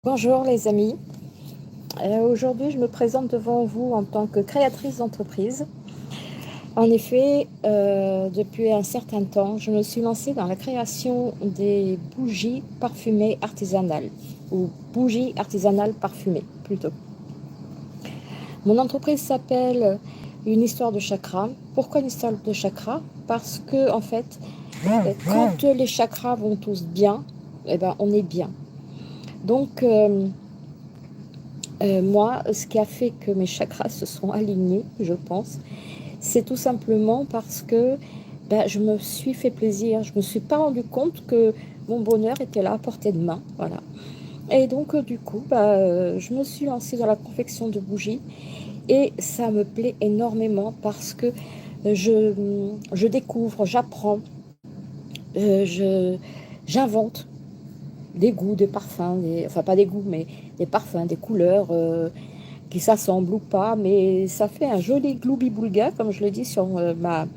Bonjour les amis. Aujourd'hui je me présente devant vous en tant que créatrice d'entreprise. En effet, depuis un certain temps, je me suis lancée dans la création des bougies parfumées artisanales, ou bougies artisanales parfumées plutôt. Mon entreprise s'appelle Une histoire de chakra. Pourquoi une histoire de chakra? Parce que en fait, quand les chakras vont tous bien, eh ben, on est bien. Donc, moi, ce qui a fait que mes chakras se sont alignés, je pense, c'est tout simplement parce que je me suis fait plaisir. Je ne me suis pas rendu compte que mon bonheur était là à portée de main. Voilà. Et donc, du coup, je me suis lancée dans la confection de bougies et ça me plaît énormément parce que je découvre, j'apprends, j'invente des goûts, des parfums, enfin pas des goûts, mais des parfums, des couleurs qui s'assemblent ou pas, mais ça fait un joli gloubi-boulga, comme je le dis sur ma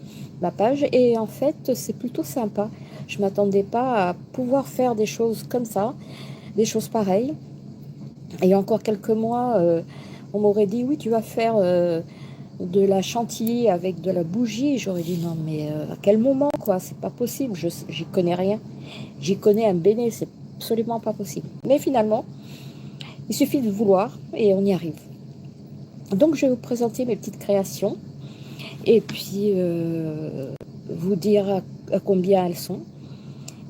page, et en fait, c'est plutôt sympa. Je ne m'attendais pas à pouvoir faire des choses comme ça, des choses pareilles. Et il y a encore quelques mois, on m'aurait dit, oui, tu vas faire de la chantilly avec de la bougie. J'aurais dit, non, mais à quel moment, quoi? C'est pas possible, j'y connais rien. J'y connais un béné, c'est absolument pas possible. Mais finalement, il suffit de vouloir et on y arrive. Donc, je vais vous présenter mes petites créations et puis vous dire à combien elles sont.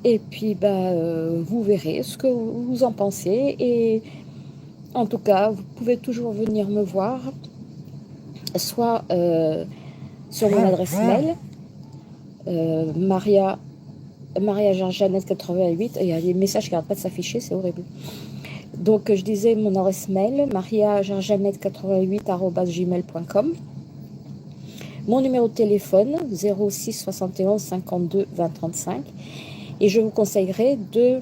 Et puis, vous verrez ce que vous en pensez. Et en tout cas, vous pouvez toujours venir me voir, soit sur mon adresse mail, Maria Jeannette 88. Et il y a des messages qui n'arrêtent pas de s'afficher, c'est horrible. Donc, je disais mon adresse mail, mariajeannette88@gmail.com. Mon numéro de téléphone, 06 71 52 20 35. Et je vous conseillerais de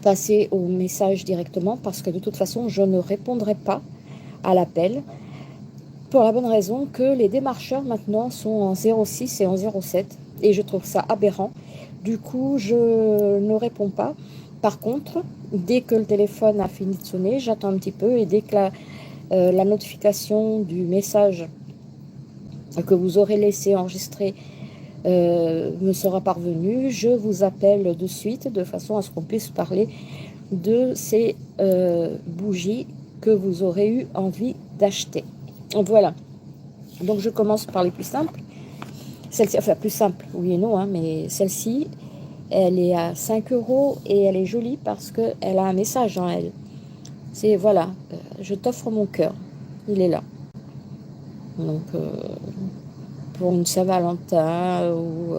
passer au message directement parce que de toute façon, je ne répondrai pas à l'appel pour la bonne raison que les démarcheurs maintenant sont en 06 et en 07 et je trouve ça aberrant. Du coup, je ne réponds pas. Par contre, dès que le téléphone a fini de sonner, j'attends un petit peu et dès que la notification du message que vous aurez laissé enregistrer me sera parvenue, je vous appelle de suite de façon à ce qu'on puisse parler de ces bougies que vous aurez eu envie d'acheter. Voilà. Donc je commence par les plus simples. Celle-ci, enfin plus simple, oui et non, hein, mais celle-ci, elle est à 5 € et elle est jolie parce qu'elle a un message en elle. C'est voilà, je t'offre mon cœur. Il est là. Donc pour une Saint-Valentin ou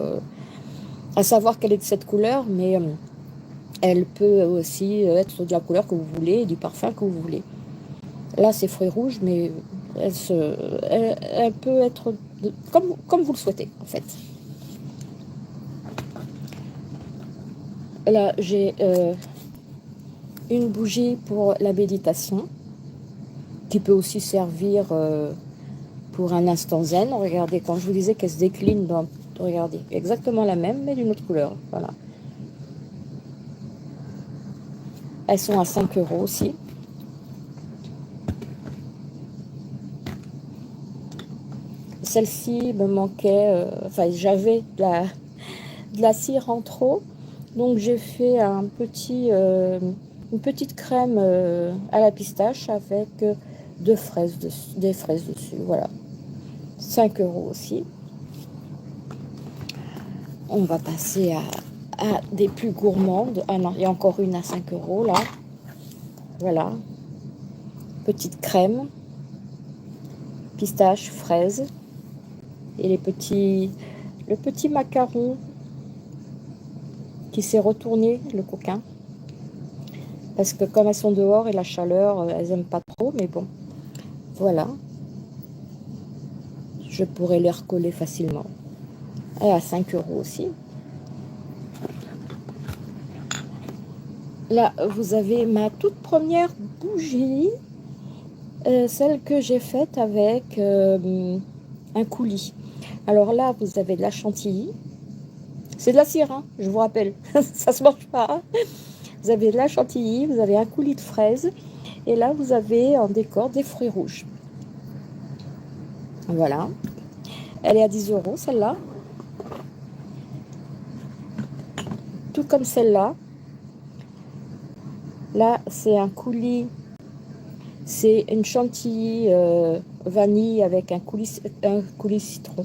à savoir qu'elle est de cette couleur, mais elle peut aussi être de la couleur que vous voulez, du parfum que vous voulez. Là, c'est fruits rouges, mais elle peut être comme vous le souhaitez, en fait. Là, j'ai une bougie pour la méditation, qui peut aussi servir pour un instant zen. Regardez, quand je vous disais qu'elle se décline dans... Regardez, exactement la même, mais d'une autre couleur. Voilà. Elles sont à 5 € aussi. Celle-ci me manquait, enfin j'avais de la cire en trop, donc j'ai fait une petite crème à la pistache avec des fraises dessus, voilà. 5 € aussi. On va passer à des plus gourmandes. Ah non, il y a encore une à 5 € là. Voilà. Petite crème, pistache, fraise. Et le petit macaron qui s'est retourné, le coquin. Parce que comme elles sont dehors et la chaleur, elles n'aiment pas trop, mais bon, voilà. Je pourrais les recoller facilement. Et à 5 € aussi. Là, vous avez ma toute première bougie, celle que j'ai faite avec un coulis. Alors là, vous avez de la chantilly. C'est de la cire, hein, je vous rappelle. Ça se mange pas. Hein. Vous avez de la chantilly, vous avez un coulis de fraises. Et là, vous avez en décor des fruits rouges. Voilà. Elle est à 10 € celle-là. Tout comme celle-là. Là, c'est un coulis. C'est une chantilly vanille avec un coulis citron.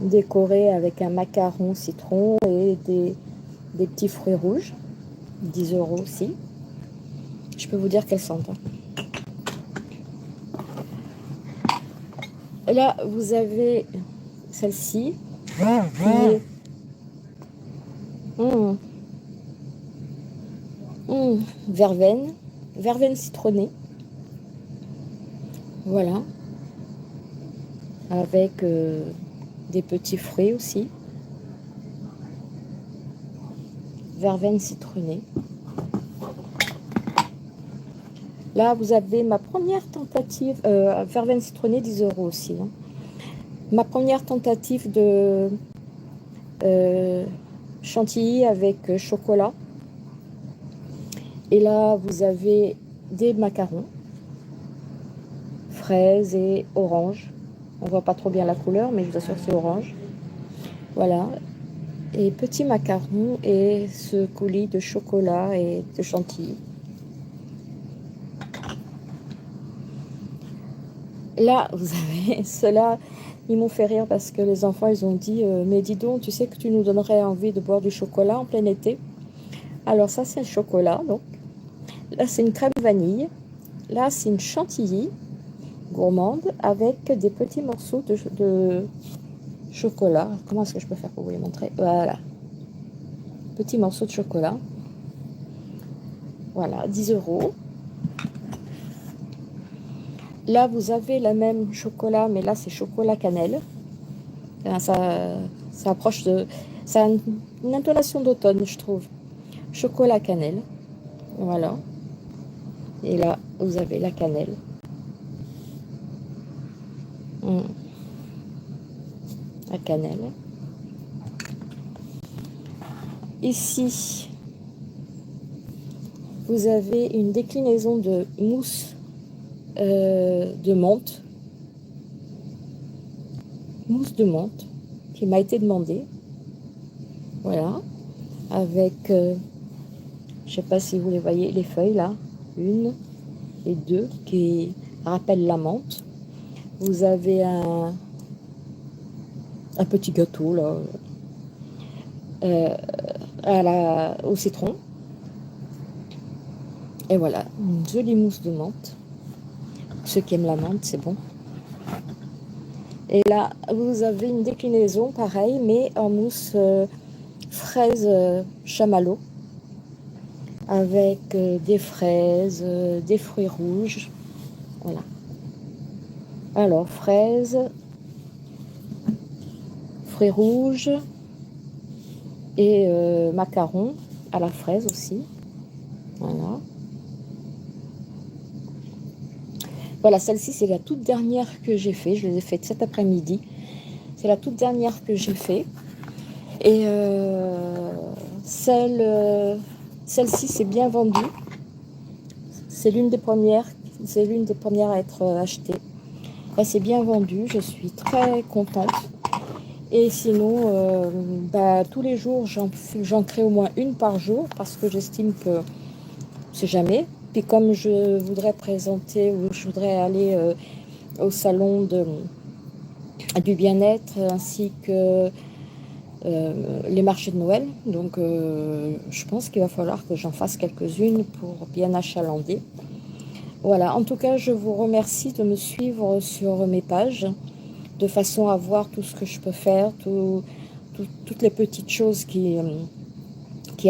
Décoré avec un macaron citron et des petits fruits rouges. 10 € aussi. Je peux vous dire qu'elles sentent. Là, vous avez celle-ci. Verveine. Verveine citronnée. Voilà. Avec des petits fruits aussi. Verveine citronnée. Là, vous avez ma première tentative, verveine citronnée, 10 € aussi. Hein. Ma première tentative de chantilly avec chocolat. Et là, vous avez des macarons, fraises et orange. On voit pas trop bien la couleur, mais je vous assure que c'est orange. Voilà. Et petits macarons et ce coulis de chocolat et de chantilly. Là, vous avez ceux-là, ils m'ont fait rire parce que les enfants, ils ont dit mais dis donc, tu sais que tu nous donnerais envie de boire du chocolat en plein été. Alors ça, c'est le chocolat. Donc là, c'est une crème vanille. Là, c'est une chantilly gourmande avec des petits morceaux de chocolat. Comment est-ce que je peux faire pour vous les montrer? Voilà. Petits morceaux de chocolat. Voilà, 10 €. Là, vous avez la même chocolat, mais là, c'est chocolat cannelle. Ça approche de... Ça a une intonation d'automne, je trouve. Chocolat cannelle. Voilà. Et là, vous avez la cannelle. La cannelle. Ici, vous avez une déclinaison de mousse de menthe. Mousse de menthe qui m'a été demandée. Voilà. Avec, je sais pas si vous les voyez, les feuilles là. Une et deux qui rappellent la menthe. Vous avez un petit gâteau là. Au citron. Et voilà, une jolie mousse de menthe. Ceux qui aiment la menthe, c'est bon. Et là, vous avez une déclinaison, pareil, mais en mousse fraise chamallow. Avec des fraises, des fruits rouges. Voilà. Alors, fraises, fruits rouges et macarons à la fraise aussi. Voilà. Voilà, celle-ci, c'est la toute dernière que j'ai fait. Je les ai faites cet après-midi. C'est la toute dernière que j'ai fait. Et celle-ci, c'est bien vendu. C'est l'une des premières à être achetée. Elle s'est bien vendue. Je suis très contente. Et sinon, tous les jours, j'en crée au moins une par jour parce que j'estime que c'est jamais. Puis comme je voudrais présenter ou je voudrais aller au salon du bien-être ainsi que les marchés de Noël, donc je pense qu'il va falloir que j'en fasse quelques-unes pour bien achalander. Voilà, en tout cas, je vous remercie de me suivre sur mes pages de façon à voir tout ce que je peux faire, toutes les petites choses qui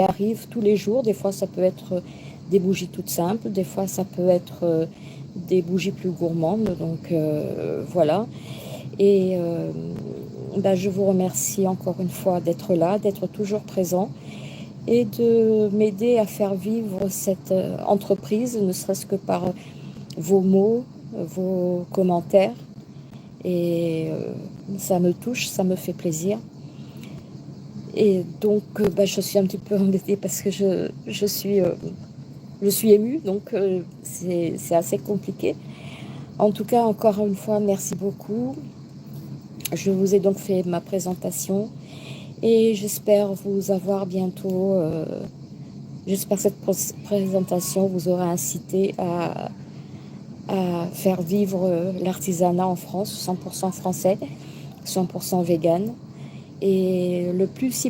arrivent tous les jours. Des fois, ça peut être des bougies toutes simples, des fois ça peut être des bougies plus gourmandes, donc voilà. Et je vous remercie encore une fois d'être là, d'être toujours présent et de m'aider à faire vivre cette entreprise, ne serait-ce que par vos mots, vos commentaires, et ça me touche, ça me fait plaisir. Et donc, je suis un petit peu embêtée parce que je suis émue, donc c'est assez compliqué. En tout cas, encore une fois, merci beaucoup. Je vous ai donc fait ma présentation et j'espère vous avoir bientôt. J'espère que cette présentation vous aura incité à faire vivre l'artisanat en France, 100% français, 100% vegan, et le plus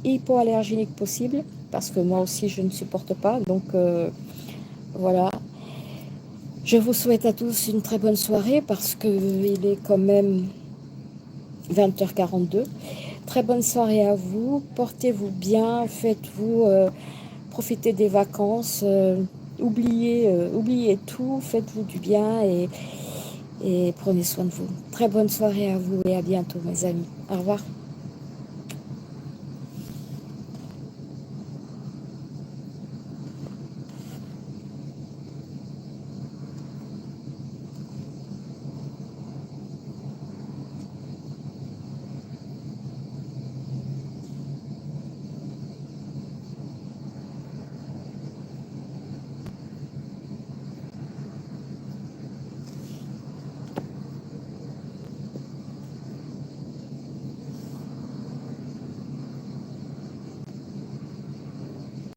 hypoallergénique possible, parce que moi aussi je ne supporte pas. Donc voilà. Je vous souhaite à tous une très bonne soirée parce qu'il est quand même 20h42. Très bonne soirée à vous. Portez-vous bien. Faites-vous profiter des vacances. Oubliez tout. Faites-vous du bien et prenez soin de vous. Très bonne soirée à vous et à bientôt, mes amis. Au revoir.